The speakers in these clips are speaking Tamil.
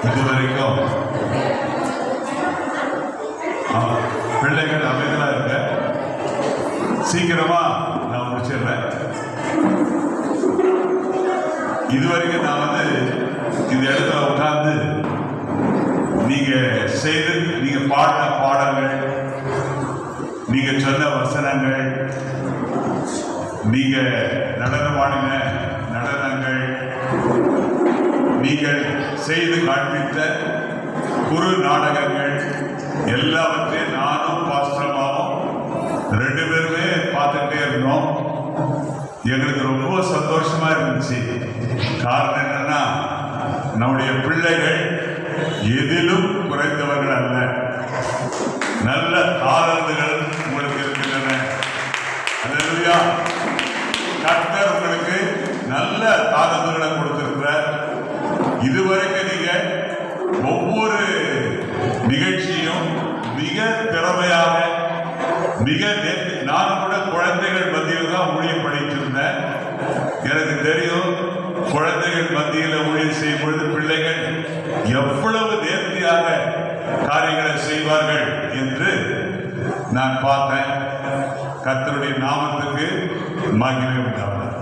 இதுவரைக்கும் பிள்ளைகள் அமைதியா இருக்க, சீக்கிரமா நான் முடிச்சிடுறேன். இதுவரைக்கும் நான் இந்த இடத்துல உட்கார்ந்து நீங்க பாடின பாடங்கள், நீங்க சொன்ன வசனங்கள், நீங்க நடனமாடின நடனங்கள், நீங்கள் செய்து காண்பித்த குறு நாடகங்கள் எல்லாவற்றையும் நானும் பாஸ்டர்மாவும் 2 பேருமே பார்த்துட்டே இருந்தோம். எங்களுக்கு ரொம்ப சந்தோஷமா இருந்துச்சு. காரணம் என்னன்னா, நம்முடைய பிள்ளைகள் எதிலும் குறைந்தவர்கள் அல்ல, நல்ல தாளந்துகள் உங்களுக்கு இருக்கின்றன. அல்லேலூயா. கர்த்தர் உங்களுக்கு நல்ல தாளந்துகளை கொடுத்திருக்கிறார். இதுவரைக்கும் நீங்க ஒவ்வொரு நிகழ்ச்சியும் மிக திறமையாக, நானும் கூட குழந்தைகள் மத்தியில் தான் ஊழியம் படித்திருந்தேன். எனக்கு தெரியும், குழந்தைகள் மத்தியில் ஊழியம் செய்யும் பொழுது பிள்ளைகள் எவ்வளவு நேர்த்தியாக காரியங்களை செய்வார்கள் என்று நான் பார்த்தேன். கர்த்தருடைய நாமத்துக்கு மகிமை உண்டாகும்.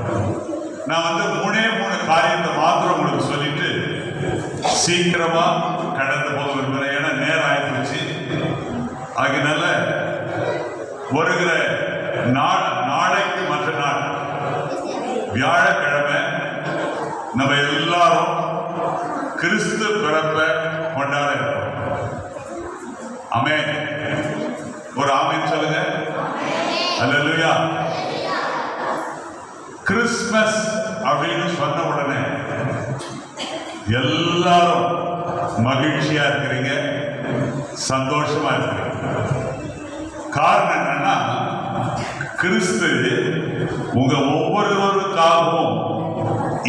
நான் 3 காரியத்தை மாத்திரம் உங்களுக்கு சொல்லிட்டு சீக்கிரமா கடந்து போக விரும்புகிறேன். ஏன்னா நேரம் ஆயிடுச்சு. அதனால வருகிற நாளைக்கு மற்ற நாள் வியாழக்கிழமை நம்ம எல்லாரும் கிறிஸ்து பிறப்பை கொண்டாட இருக்கோம். ஆமென். ஒரு ஆமென் சொல்லுங்க. அல்லேலூயா. கிறிஸ்மஸ் அப்படின்னு சொன்ன உடனே எல்லாரும் மகிழ்ச்சியா இருக்கிறீங்க, சந்தோஷமா இருக்கிறீங்க. காரணம் என்னன்னா, கிறிஸ்து உங்க ஒவ்வொருவருக்காகவும்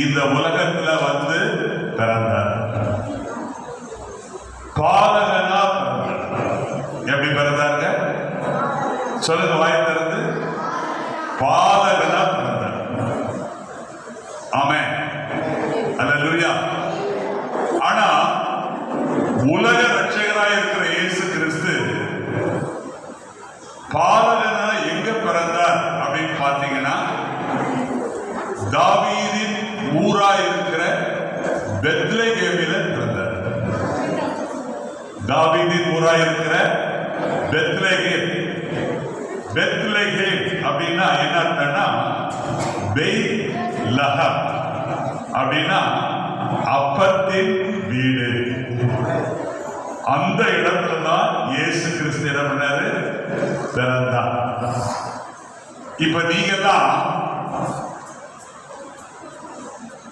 இந்த உலகத்துல பிறந்தார். பாலகனா பிறந்தார். எப்படி பிறந்தாருங்க சொல்லுங்க, வாய் திறந்து. பாலகனா பிறந்தார். ஆமென். அல்லேலூயா. ஆனா உலக ரட்சகராய் இருக்கிற இயேசு கிறிஸ்து பாலகனா எங்க பிறந்தார் அப்படின்னு பார்த்தீங்கன்னா, தாவீதின் ஊரா இருக்கிற பெத்லகேமில பிறந்தார். தாவீதின் ஊரா இருக்கிற பெத்லகேம். பெத்லகேம் அப்படின்னா என்ன அர்த்தம்னா, பெத்லஹேம் அப்படின்னா அப்பத்தின் வீடு. அந்த இடத்துல தான் இயேசு கிறிஸ்து என்ன பண்ணாரு, பிறந்தார். இப்ப நீங்க தான்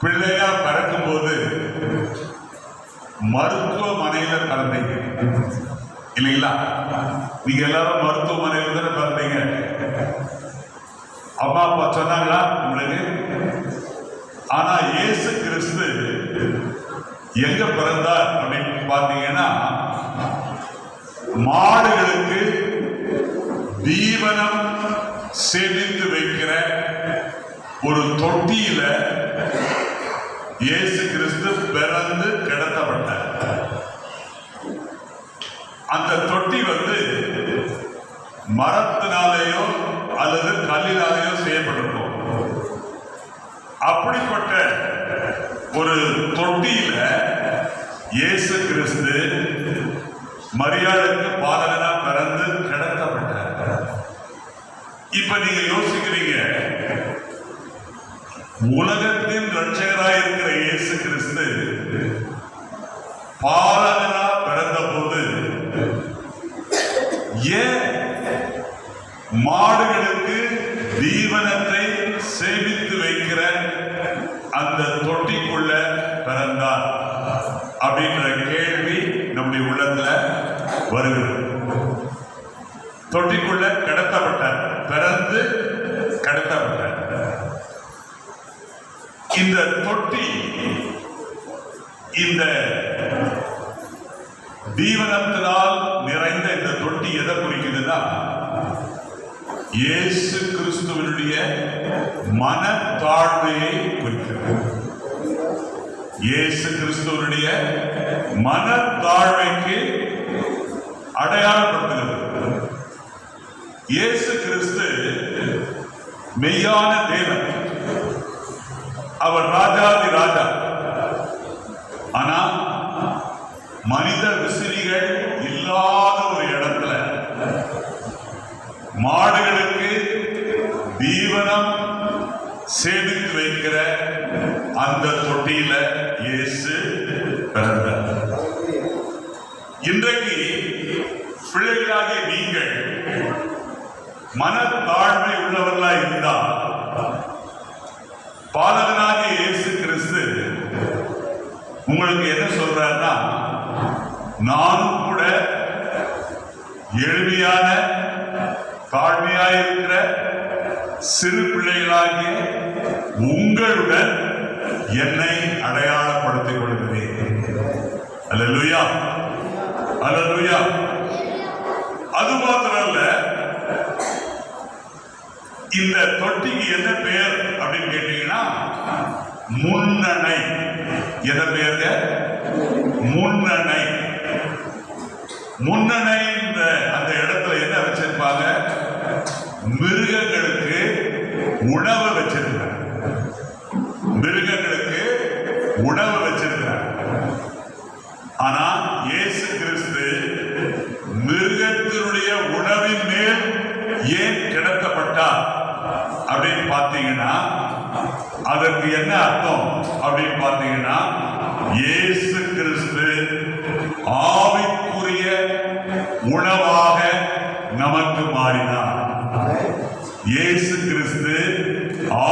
பிள்ளையா பிறக்கும் போது மருத்துவமனையில பிறந்தீங்க இல்லைங்களா? நீங்க எல்லாரும் மருத்துவமனையில தானே பிறந்தீங்க. அம்மா அப்பா சொன்னாங்களா உங்களுக்கு? ஆனா இயேசு கிறிஸ்து எங்க பிறந்தார் அப்படின்னு பார்த்தீங்கன்னா, மாடுகளுக்கு தீவனம் சேமித்து வைக்கிற ஒரு தொட்டியில இயேசு கிறிஸ்து பிறந்து கிடத்தப்பட்டார். அந்த தொட்டி மரத்தினாலேயோ அல்லது கல்லினாலேயோ செய்யப்பட்டிருக்கும். அப்படிப்பட்ட ஒரு தொட்டியில இயேசு கிறிஸ்து மரியாளுக்கு பாலகனா பிறந்து கிடத்தப்பட்டார். இப்ப நீங்க யோசிக்கிறீங்க, உலகத்தின் ரட்சகராய் இருக்கிற இயேசு கிறிஸ்து பாலகனா பிறந்த போது ஏன் மாடுகளுக்கு தீவனத்தை சேமித்து வைக்கிற அந்த தொட்டிக்குள்ள பிறந்தார் அப்படின்ற கேள்வி நம்முடைய உள்ளத்துல வருகிறது. தொட்டிக்குள்ள கடத்தப்பட்டார், பிறந்து கடத்தப்பட்டார். இந்த தொட்டி, இந்த தீவனத்தினால் நிறைந்த இந்த தொட்டி எதை குறிக்குதுன்னா, இயேசு கிறிஸ்துவினுடைய மனத்தாழ்மையை குறிக்கிறது. இயேசு கிறிஸ்துவனுடைய மனத்தாழ்மைக்கு அடையாளப்படுத்துகிறது. இயேசு கிறிஸ்து மெய்யான தேவன். அவர் ராஜாதி ராஜா. ஆனா மனித விசிறிகள் இல்லாத ஒரு இடத்துல மாடுகளுக்கு தீவனம் சேமித்து வைக்கிற அந்த தொட்டியில இயேசு பிறந்தார். இன்றைக்கு பிள்ளைகளாகிய நீங்கள் மனத்தாழ்மை உள்ளவர்களாக இருந்தால் பாலகனாகிய இயேசு கிறிஸ்து உங்களுக்கு என்ன சொல்றாருன்னா, நானும் கூட எளிமையான தாழ்மையாயிருக்கிற சிறு பிள்ளைகளாகிய உங்களுடன் என்னை அடையாளப்படுத்திக் கொள்கிறேன். அல்லேலூயா, அல்லேலூயா. அது மாத்திரமல்ல, இந்த தொட்டிக்கு என்ன பெயர் அப்படின்னு கேட்டீங்கன்னா முன்னணை. என்ன பெயருங்க? முன்னணை. முன்னணை அந்த இடத்துல என்ன வச்சிருப்பாங்க? மிருகங்களுக்கு உணவு வச்சிருக்கிறாங்க. மிருகங்களுக்கு உணவு வச்சிருக்கிறாங்க. ஆனா இயேசு கிறிஸ்து மிருகத்தினுடைய உணவின் மேல் ஏன் கிடத்தப்பட்டார் அப்படின்னு பார்த்தீங்கன்னா, அதற்கு என்ன அர்த்தம் அப்படின்னு பார்த்தீங்கன்னா, இயேசு கிறிஸ்து ஆவிக்குரிய உணவாக நமக்கு மாறினார். இயேசு கிறிஸ்து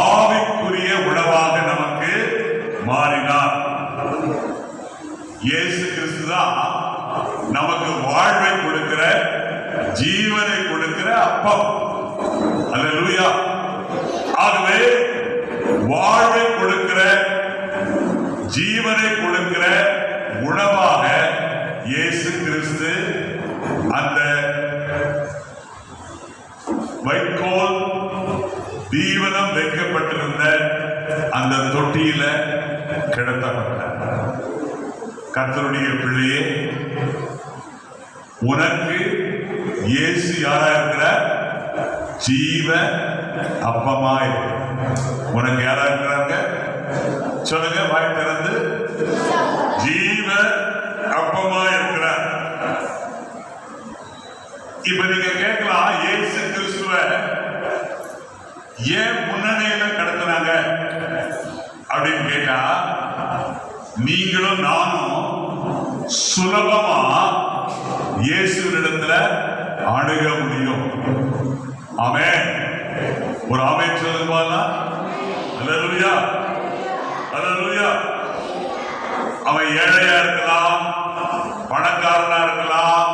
ஆவிக்குரிய உணவாக நமக்கு மாறினார். இயேசு கிறிஸ்து தான் நமக்கு வாழ்வை கொடுக்கிற, ஜீவனை கொடுக்கிற அப்பம். அல்லேலூயா. ஆகவே வாழ்வை கொடுக்கிற, ஜீவனை கொடுக்கிற உணவாக இயேசு கிறிஸ்து அந்த வைக்கோல் தீவனம் வைக்கப்பட்டிருந்த அந்த தொட்டியில கிடத்தப்பட்டார். கர்த்தருடைய பிள்ளையே, உனக்கு இயேசு யாரா இருக்கிற? ஜீவ அப்பமாய். உனக்கு யாரா இருக்கிறாங்க? சொல்லுங்க, வாய் திறந்து. ஜீவ அப்பமாய் இருக்கிறார். இப்ப நீங்க கேட்கலாம், இயேசு கிறிஸ்துவ ஏன் முன்னணியில கடத்தினாங்க அப்படின்னு கேட்டா, நீங்களும் நானும் சுலபமா இயேசுவினிடத்துல அணுக முடியும். ஆமென். ஒரு ஆமென் சொல்லுங்க. அல்லேலூயா, அல்லேலூயா. அவன் ஏழையா இருக்கலாம், பணக்காரனா இருக்கலாம்,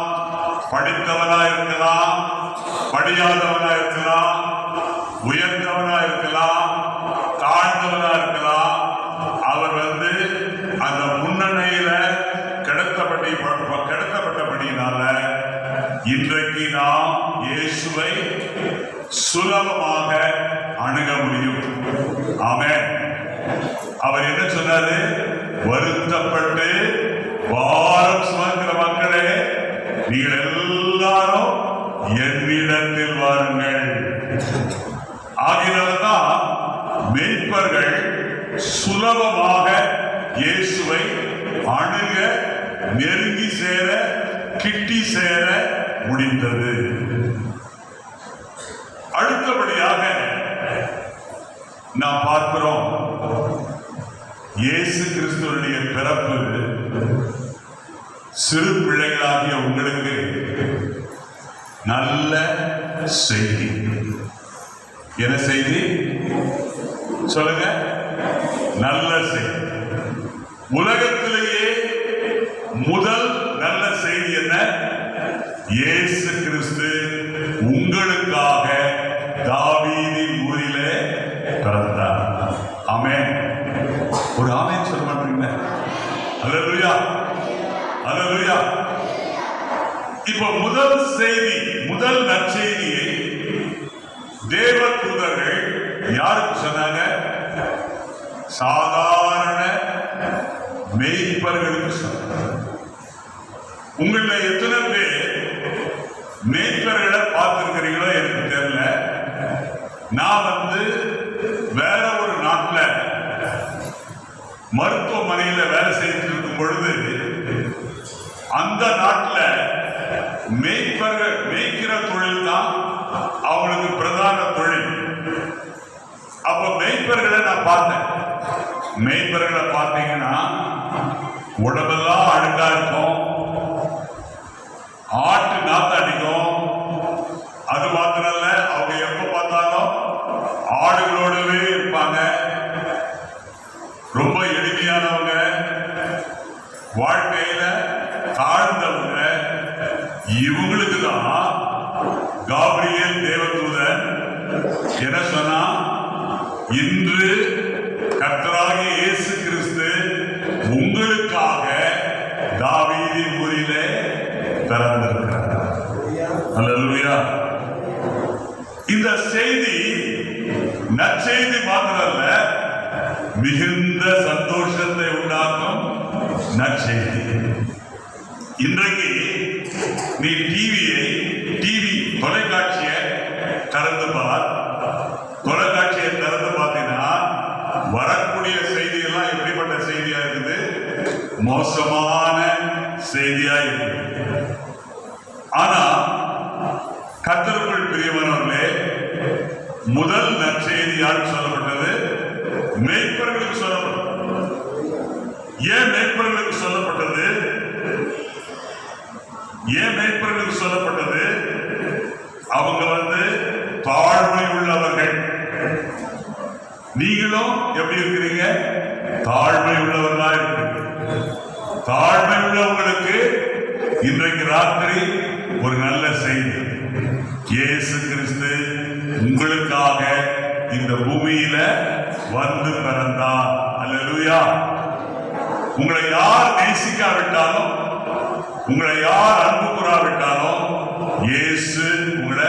படித்தவனா இருக்கலாம், படியாதவனா இருக்கலாம், உயர்ந்தவனா இருக்கலாம், தாழ்ந்தவனா இருக்கலாம். அவர் அந்த முன்னணியில கிடத்தப்பட்டபடியினால இன்றைக்கு நாம் இயேசுவை சுலபமாக அணுக முடியும். ஆமென். அவர் என்ன சொன்னாரு? வருத்தப்பட்டு பாரம் சுமக்கிற மக்களே, நீங்கள் எல்லாரும் என்னிடத்தில் வாருங்கள். ஆகினால்தான் மேய்ப்பர்கள் சுலபமாக இயேசுவை அணுக, நெருங்கி சேர, கிட்டி சேர முடிந்தது. அடுத்தபடியாக நாம் பார்க்கிறோம், இயேசு கிறிஸ்துவனுடைய பிறப்பு சிறு பிள்ளைகளாகிய உங்களுக்கு நல்ல செய்தி. என்ன செய்தி? சொல்லுங்க. நல்ல செய்தி. உலகத்திலேயே முதல் நல்ல செய்தி என்ன? இயேசு கிறிஸ்து உங்களுக்காக தாவீதின் ஊரிலே பிறந்தார். ஆமென். ஒரு ஆமென் சொல்ல மாட்டீங்க? அல்லேலூயா, அல்லேலூயா. இப்ப முதல் செய்தி, முதல் நற்செய்தியை தேவ தூதர்கள் யாருக்கு சொன்னாங்க? சாதாரண மேய்ப்பர்களுக்கு சொன்னார். உங்கள எத்தனை பேர் மேய்ப்பர்களை பார்த்திருக்கிறீங்களோ எனக்கு தெரியல. நான் வேற ஒரு நாட்டில் மருத்துவமனையில் வேலை செய்துட்டு இருக்கும் பொழுது அந்த நாட்டில் மேய்க்கிற தொழில் தான் அவங்களுக்கு பிரதான தொழில். அப்ப மேய்ப்பர்களை நான் பார்த்தேன். மேய்ப்பர்களை பார்த்தீங்கன்னா உடம்பெல்லாம் அழுக்கா இருக்கும், ஆட்டு நாத்தாடிக்கும். அது மாத்திரம் இல்ல, அவங்க எப்ப பார்த்தாலும் ஆடுகளோடவே இருப்பாங்க. ரொம்ப எளிமையானவங்க, வாழ்க்கையில தாழ்ந்தவங்க. இவங்களுக்கு தான் காபிரியேல் தேவதூதன் என்ன சொன்னா, இன்று கர்த்தராகிய இயேசு கிறிஸ்து உங்களுக்காக தாவீதின் ஊரிலே பிறந்திருக்கிறார். அல்லேலூயா. இந்த செய்தி நற்செய்தி மாத்திரமல்ல, மிகுந்த சந்தோஷத்தை உண்டாக்கும் நற்செய்தி. இன்றைக்கு நீ டிவி தொலைக்காட்சியை திறந்து பார். தொலைக்காட்சியை திறந்து பார்த்தீங்கன்னா வரக்கூடிய செய்தியெல்லாம் எப்படிப்பட்ட செய்தியா இருக்குது? மோசமான செய்தியா இருக்குது. ஆனா கர்த்தருக்குள் பிரியமானவர்களே, முதல் நற்செய்தி யாருக்கு சொல்லப்பட்டது? மேய்ப்பர்களுக்கு சொல்லப்பட்டது. ஏன் மேய்ப்பர்களுக்கு சொல்லப்பட்டது? ஏன் மேய்ப்பர்களுக்கு சொல்லப்பட்டது? அவங்க தாழ்மை உள்ளவர்கள். நீங்களும் எப்படி இருக்கிறீங்க? தாழ்மை உள்ளவர்களா இருக்கிறீங்க. தாழ்மை உள்ளவங்களுக்கு இன்றைக்கு ராத்திரி ஒரு நல்ல செய்தி. இயேசு கிறிஸ்து உங்களுக்காக இந்த பூமியில பிறந்தார். அல்லேலூயா. உங்களை யார் நேசிக்காவிட்டாலும், உங்களை யார் அன்பு கூறாவிட்டாலும், இயேசு உங்களை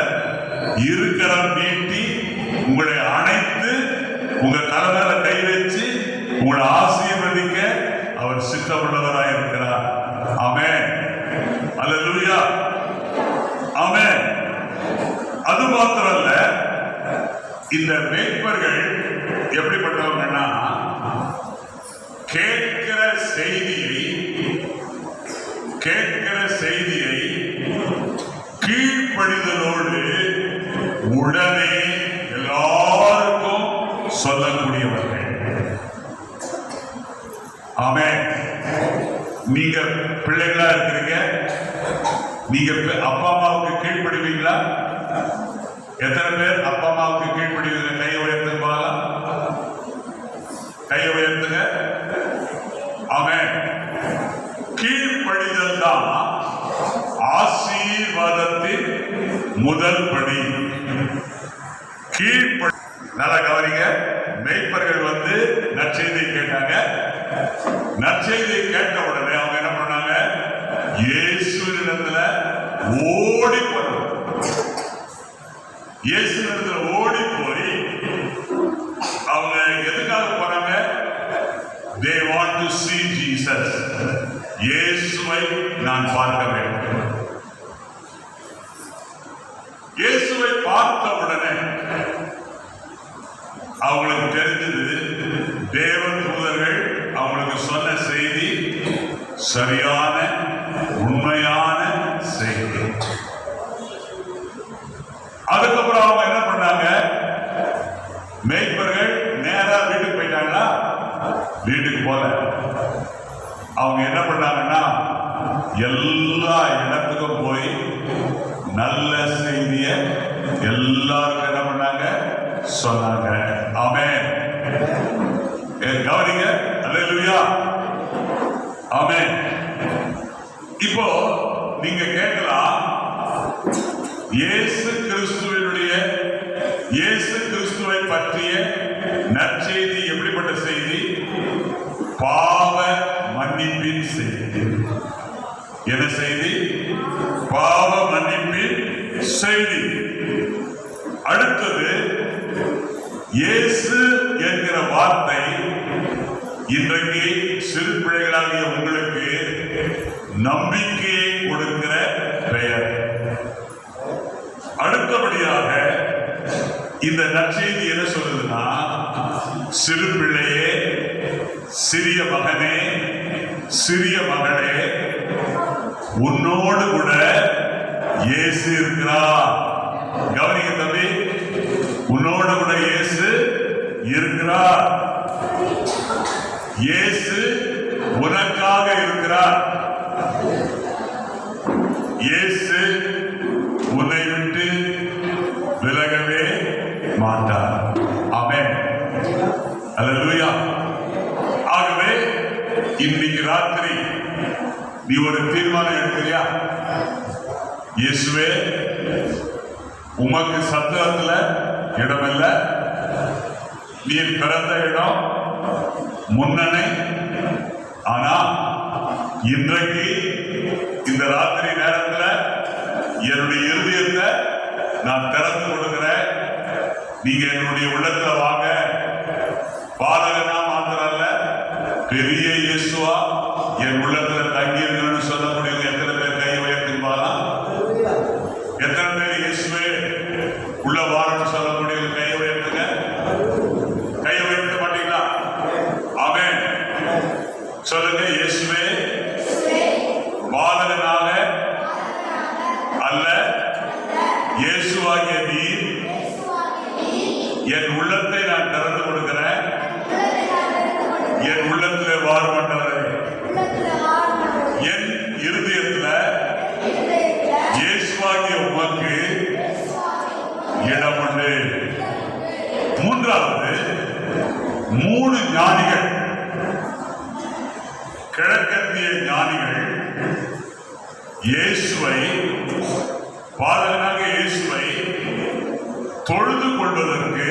இருக்கரம் நீட்டி உங்களை அணைத்து உங்க தலைமையில கை வச்சு உங்களை ஆசீர்வதிக்க அவர் சித்தமுள்ளவராய் இருக்கிறார். ஆமென். அல்லேலூயா. ஆமென். அது மாத்திரமல்ல, இந்த மேய்ப்பர்கள் எப்படிப்பட்டவங்கன்னா, கேட்கிற செய்தியை கீழ்ப்படிதலோடு உடனே எல்லாருக்கும் சொல்லக்கூடியவர்கள். ஆமென். நீங்க பிள்ளைகளா இருக்கிறீங்க, நீங்க அப்பா அம்மாவுக்கு கீழ்ப்படுவீங்களா? எத்தனை பேர் அப்பா அம்மாவுக்கு கீழ்ப்படுவீங்க? கையை உயர்த்துங்க போகலாம். கையை உயர்த்துங்க. ஆமென். கீழ்ப்படிதல் தான் ஆசீர்வாதத்தின் முதல் படி. நல்லா கவனிங்க. மேய்ப்பர்கள் நற்செய்தியை கேட்டாங்க. நற்செய்தியை கேட்ட உடனே அவங்க என்ன பண்ணாங்க? இயேசுவினிடத்துல ஓடி போனாங்க. இயேசுவினிடத்துல ஓடி போய் அவங்க எதுக்காக போறாங்க? They want to see Jesus. இயேசுவை நான் பார்க்க வேண்டும். இயேசுவை பார்த்த உடனே அவங்களுக்கு தெரிஞ்சது, தேவ தூதர்கள் அவங்களுக்கு சொன்ன செய்தி சரியான உண்மையான செய்தி. அதுக்கப்புறம் அவங்க என்ன பண்ணாங்க? மேய்ப்பர்கள் நேரா வீட்டுக்கு போயிட்டாங்களா? வீட்டுக்கு போல. அவங்க என்ன பண்ணாங்கன்னா, எல்லா இடத்துக்கும் போய் நல்ல செய்திய எல்லாருக்கும் என்ன பண்ணாங்க? சொன்னாங்க. ஆமென். கவனிங்க. அல்லேலூயா. ஆமென். இப்போ நீங்க கேட்கலாம், இயேசு கிறிஸ்துவை பற்றிய நற்செய்தி எப்படிப்பட்ட செய்தி? பாவ மன்னிப்பின் செய்தி. என்ன செய்தி? பாவ மன்னிப்பின் செய்தி. அடுத்தது, இயேசு என்கிற வார்த்தை இன்றைக்கு சிறு பிள்ளைகளாகிய உங்களுக்கு நம்பிக்கையை கொடுக்கிற பெயர். அடுத்தபடியாக இந்த நற்செய்தி என்ன சொல்லுதுன்னா, சிறு பிள்ளையே, சிறிய மகனே, சிறிய மகளே, உன்னோடு கூட இயேசு இருக்கிறார். கவனிங்க தம்பி, உன்னோடு கூட இயேசு இருக்கிறார். இயேசு உனக்காக இருக்கிறார். இயேசு உன்னை விட்டு விலகவே மாட்டார். ஆமென். அல்லேலூயா. ஆகவே இன்னைக்கு ராத்திரி நீ ஒரு தீர்மானம் எடுக்கிறியா? இயேசுவே, உமக்கு சத்திரத்துல இடமில்ல, நீ பிறந்த இடம் முன்னணி. ஆனா இன்றைக்கு இந்த ராத்திரி நேரத்தில் என்னுடைய இருதயத்தை நான் திறந்து கொடுக்கிறேன். நீங்க என்னுடைய உள்ளத்துல வாங்க. பாலகனா மாத்திரம் அல்ல, பெரிய இயேசுவா என் உள்ளத்துல தங்கி இருக்கணும்னு சொல்லக்கூடியவங்க எத்தனை பேர் கையை உயர்த்திப்பாரா? எத்தனை பேர் இயேசுவே உள்ள வாரன்னு சொல்லக்கூடியவங்க கையை உயர்த்துங்க. கையை உயர்த்த மாட்டீங்களா? ஆமென். சொல்லுங்க, இயேசுவே பாலகனாக அல்ல, இயேசுவாகிய நீர் என் உள்ளத்தை நான் திறந்து கொடுக்கிறேன். என் உள்ளத்தில் வாரமாட்டவரே, என் இருதயத்தில் இயேசுவாகிய உமக்கு இடம் உண்டு. மூன்றாவது, 3 ஞானிகள், கிழக்கத்திய ஞானிகள் இயேசுவை, பாலகனாக இயேசுவை தொழுது கொள்வதற்கு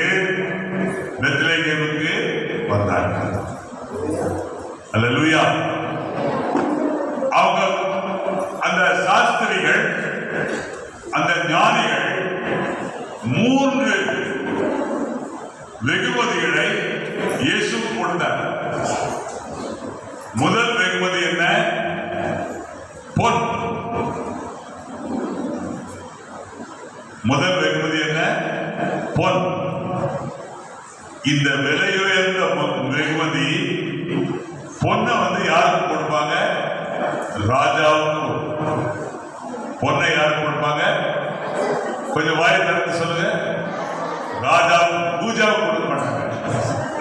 பெத்லகேமுக்கு வந்தார்கள். அல்லேலூயா. அவங்க, அந்த சாஸ்திரிகள், அந்த ஞானிகள் 3 வெகுமதிகளை இயேசு கொடுத்தார். முதல் வெகுமதி என்ன? பொன். முதல் வெகுமதி என்ன? பொன். இந்த விலையுயர்ந்த வெகுமதி பொன்னை யாருக்கு கொடுப்பாங்க? ராஜாவுக்கு. பொன்னை யாருக்கு கொடுப்பாங்க? கொஞ்சம் வாயை திறந்து சொல்லுங்க. ராஜாவுக்கு. பூஜாவுக்கு கொடுக்க மாட்டாங்க,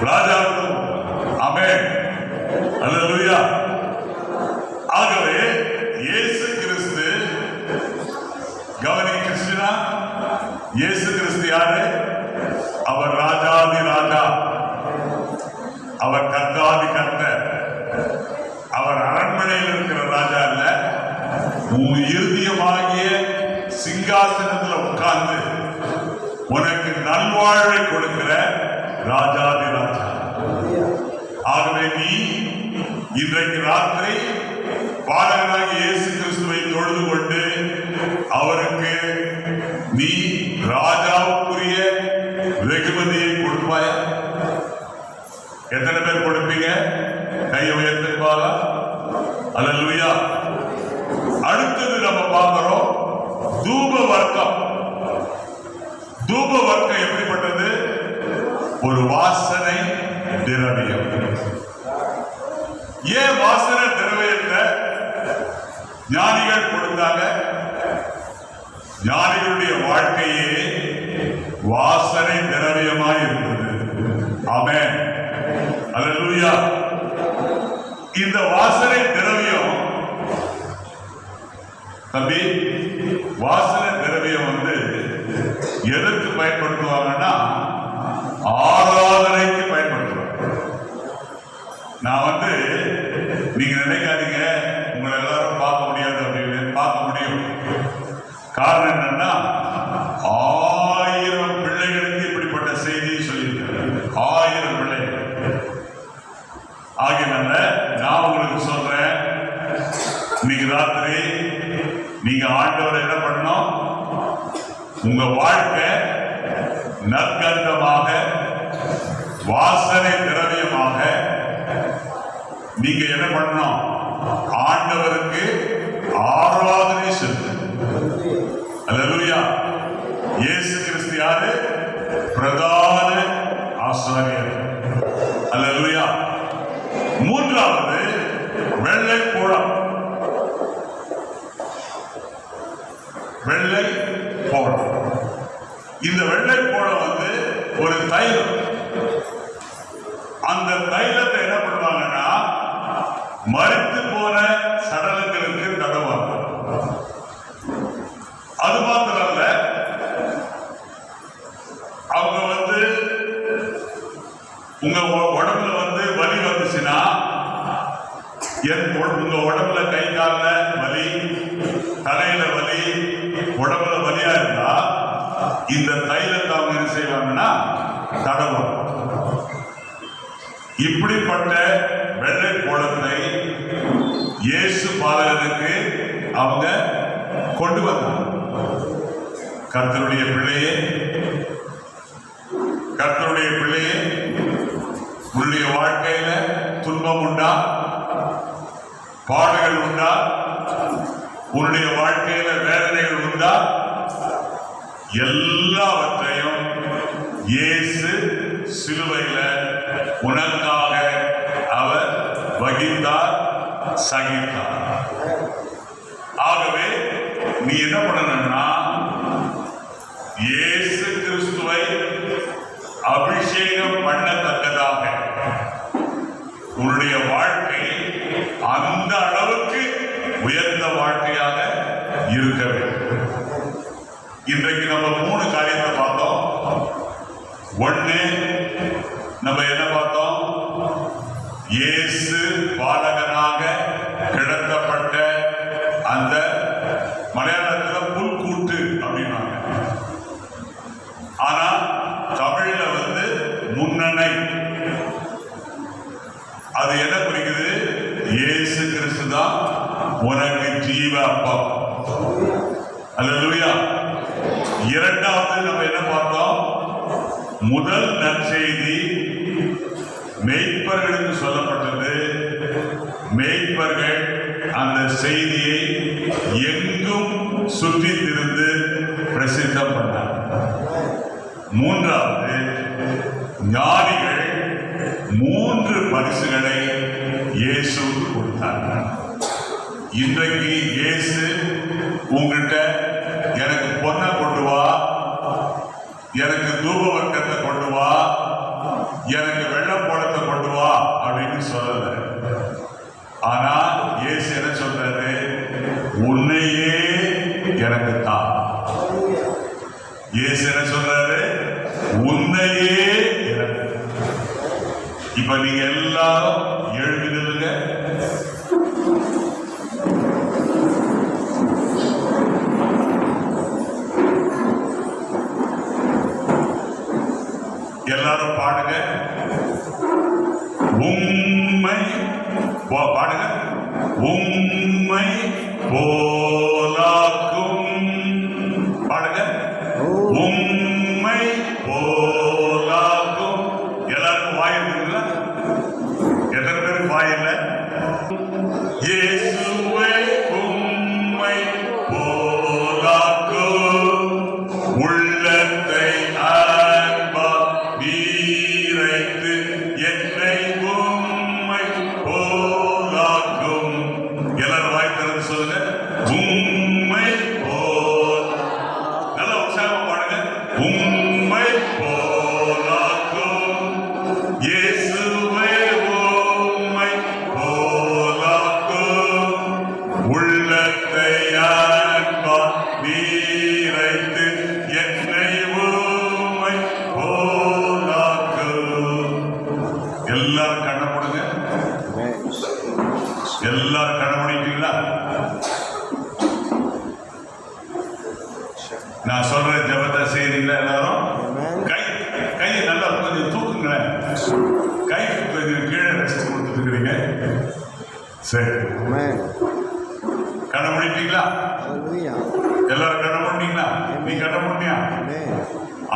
ராஜாவுக்கு. ஆமென். அல்லேலூயா. ஆகவே இயேசு கிறிஸ்து, கவனி கிறிஸ்துனா, இயேசு கிறிஸ்து யாரு? அவர் ராஜாதி ராஜா, அவர் கர்த்தாதி கர்த்தர். அவர் அரண்மனையில் இருக்கிற ராஜா அல்ல, உன் இருதயமாகிய சிங்காசனத்தில் உட்கார்ந்து உனக்கு நல்வாழ்வை கொடுக்கிற ராஜாதி ராஜா. ஆகவே நீ இன்றைக்கு ராத்திரி பாலகனாக இயேசு கிறிஸ்துவை தொழுது கொண்டு அவருக்கு நீ ராஜாவுக்குரிய வெகுமதியை கொடுப்பாயா? எத்தனை பேர் கொடுப்பீங்க? கையை உயர்த்திருப்பாரா? அல்லேலூயா. அடுத்தது நம்ம பார்க்கிறோம் தூப வர்க்கம். தூப வர்க்கம் எப்படிப்பட்டது? ஒரு வாசனை திரவியம். ஏன் வாசனை திரவியத்தை ஞானிகள் கொடுத்தாங்க? ஞானிகளுடைய வாழ்க்கையே வாசனை திரவியமாய் இருந்தது. ஆமென். அல்லேலூயா. இந்த வாசனை திரவியம், தம்பி, வாசனை திரவியம் எதற்கு பயன்படுத்துவாங்கன்னா ஆராதனைக்கு பயன்படுத்துவாங்க. நான் நீங்க நினைக்காதீங்க உங்களை எல்லாரும் பார்க்க முடியாது அப்படின்னு. பார்க்க முடியும். காரணம் என்னன்னா 1000 பிள்ளைகளுக்கு இப்படிப்பட்ட செய்தியை சொல்லியிருக்காங்க. 1000 பிள்ளைகள். ஆகினால நான் உங்களுக்கு சொல்றேன், இன்னைக்கு ராத்திரி நீங்க ஆண்டவரை என்ன பண்ணணும்? உங்க வாழ்க்கை நற்கந்தமாக, வாசனை திரவியமாக நீங்க என்ன பண்ணணும்? ஆண்டவருக்கு ஆராதனை செலுத்து. அல்லேலூயா. இயேசு கிறிஸ்து யாரு? பிரதான ஆசாரியர். அல்லேலூயா. மூன்றாவது வெள்ளை போளம். வெள்ளை போளம். இந்த வெள்ளை போளம் ஒரு தைலம். அந்த தைலத்தை என்ன பண்ணுவாங்கன்னா மரித்து போன சடலங்களுக்கு தடவாங்க. அது மாத்திரமல்ல, அவங்க உங்க உடம்புல வலி வந்துச்சுன்னா, உங்க உடம்புல கை கால வலி, தலையில வலி, உடம்புல வலியா இருந்தா இந்த தைலத்தை அவங்க என்ன செய்வாங்கன்னா தடவும். இப்படிப்பட்ட வெள்ளை போளத்தை இயேசு பாலகனுக்கு அவங்க கொண்டு வந்தாங்க. கர்த்தருடைய பிள்ளையே, கர்த்தருடைய பிள்ளையே, உன்னுடைய வாழ்க்கையில துன்பம் உண்டா? பாடுகள் உண்டா? உன்னுடைய வாழ்க்கையில வேதனைகள் உண்டா? எல்லாவற்றையும் இயேசு சிலுவையில உனக்காக அவர் வகித்தார், சகித்தார். ஆகவே நீ என்ன பண்ணணும்னா, இயேசு கிறிஸ்துவை அபிஷேகம் பண்ணத்தக்கதாக உன்னுடைய வாழ்க்கை அந்த அளவுக்கு உயர்ந்த வாழ்க்கையாக இருக்க வேண்டும். இன்றைக்கு நம்ம 3 காரியத்தை பார்த்தோம். ஒண்ணு, நம்ம என்ன பார்த்தோம்? இயேசு பாலகனாக கிடத்தப்பட்ட அந்த மலையாளத்தில் புல்கூட்டு அப்படின்னாங்க. ஆனா தமிழ்ல முன்னணை. அது என்ன குறிக்குது? இயேசு கிறிஸ்து தான் உனக்கு ஜீவ அப்பம். அல்லேலூயா. இரண்டாவது நம்ம என்ன பார்த்தோம்? முதல் நற்செய்தி மேய்ப்பர்களுக்கு சொல்லப்பட்டது. மேய்ப்பர்கள் அந்த செய்தியை எங்கும் சுற்றி திரிந்து பிரசித்தம் பண்ணார். மூன்றாவது, ஞானிகள் 3 பரிசுகளை இயேசுவுக்கு கொடுத்தார். இன்றைக்கு இயேசு உங்கள்கிட்ட எனக்கு பொண்ணை கொண்டு வா, எனக்கு தூப வர்க்கத்தை கொண்டு வா, எனக்கு வெள்ளப்போளத்தை கொண்டு வா அப்படின்னு சொல்லல. ஆனா இயேசு என்ன சொல்றாரு? உன்னையே எனக்கு தான். இயேசு என்ன சொல்றாரு? உன்னையே எனக்கு. இப்ப நீங்க எல்லாரும் எழுதி நில்லுங்க. எல்லாரும் பாடுங்க. உம்மை பாடுங்க. உம்மை போலாக்கும். பாடுங்க. உம்மை போலாக்கும். எல்லாருக்கும் வாய் இருக்குங்களா? எத்தனை பேருக்கு வாய் இல்லை? இயேசுவை உம்மை போலாக்கும். உள்ளத்தை அன்பா வீரைத்து என்னை உம்மை போலாக்கும். எல்லாரும் வாய் திறந்து சொல்லுங்க. உம்மை போல். நல்லா உற்சாகமா பாடுங்க. உம்மை போலாக்கும். இயேசுவை உம்மை போலாக்கும். உள்ளத்தை அன்பா வீரைத்து என்னை உம்மை போலாக்கும். எல்லாரும் கண்ண போடுங்க. எல்லாரும் கண்ண முடிட்டீங்களா? நான் சொல்ற ஜபத்தை செய்றீங்களா? எல்லாரும் கையை நல்லா கொஞ்சம் தூக்குங்களேன். கை கொஞ்சம் கீழே ரெஸ்ட் கொடுத்துட்டு இருக்கிறீங்க. சரி, கண்ண முடிட்டீங்களா? எல்லாரும் கண்ண முடிட்டீங்களா? நீ கண்ண முடியா?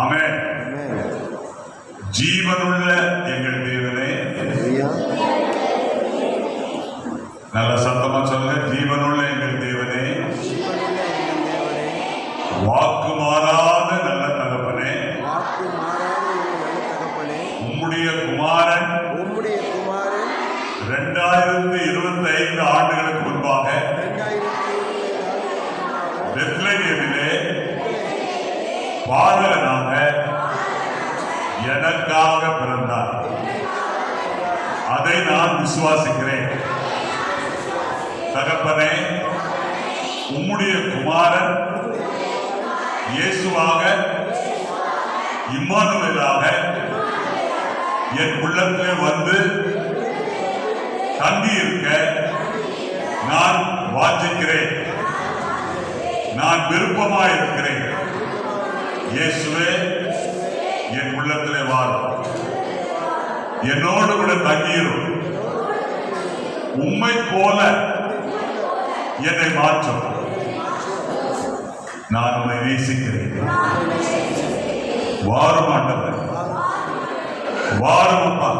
ஆமென். ஜீவனுள்ள எங்கள் தேவனே, நல்ல சத்தமா சொல்லுங்க. ஜீவனுள்ள எங்கள் தேவனே, ஜீவனுள்ள எங்கள் தேவனே, வாக்கு மாறாத நல்ல தகப்பனே, வாக்கு மாறாத எங்கள் நல்ல தகப்பனே, உம்முடைய குமாரன் உம்முடைய குமாரன் 2025 ஆண்டுகளுக்கு முன்பாக 2025 பெத்லகேமிலே பாலகனாக எனக்காக பிறந்தார். அதை நான் விசுவாசிக்கிறேன். தகப்பனே, உம்முடைய குமாரன் இயேசுவாக இம்மானுவேலாக என் உள்ளத்திலே வந்து தங்கி இருக்க நான் வாஞ்சிக்கிறேன். நான் விருப்பமாயிருக்கிறேன். இயேசுவே, என் உள்ளத்திலே வாரும். என்னோடு கூட தங்கியிரும். உம்மை போல என்னை மாற்றும். நான் உம்மை நேசிக்கிறேன். வாரும் ஆண்டவரே, வாரும் அப்பா.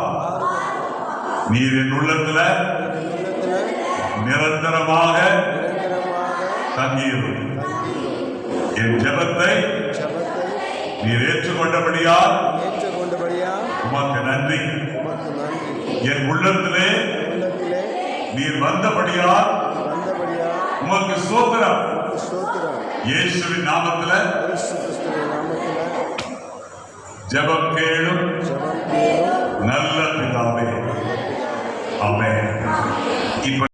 நீர் என் உள்ளத்துல நிரந்தரமாக தங்கியிரும். என் ஜெபத்தை நீர் ஏற்றுக்கொண்டபடியால் உமக்கு நன்றி. என் உள்ளத்திலே நீர் வந்தபடியால் உமக்கு ஸ்தோத்திரம். இயேசுவின் நாமத்துல ஜெபம் கேளும் நல்ல பிதாவே. ஆமென். இப்ப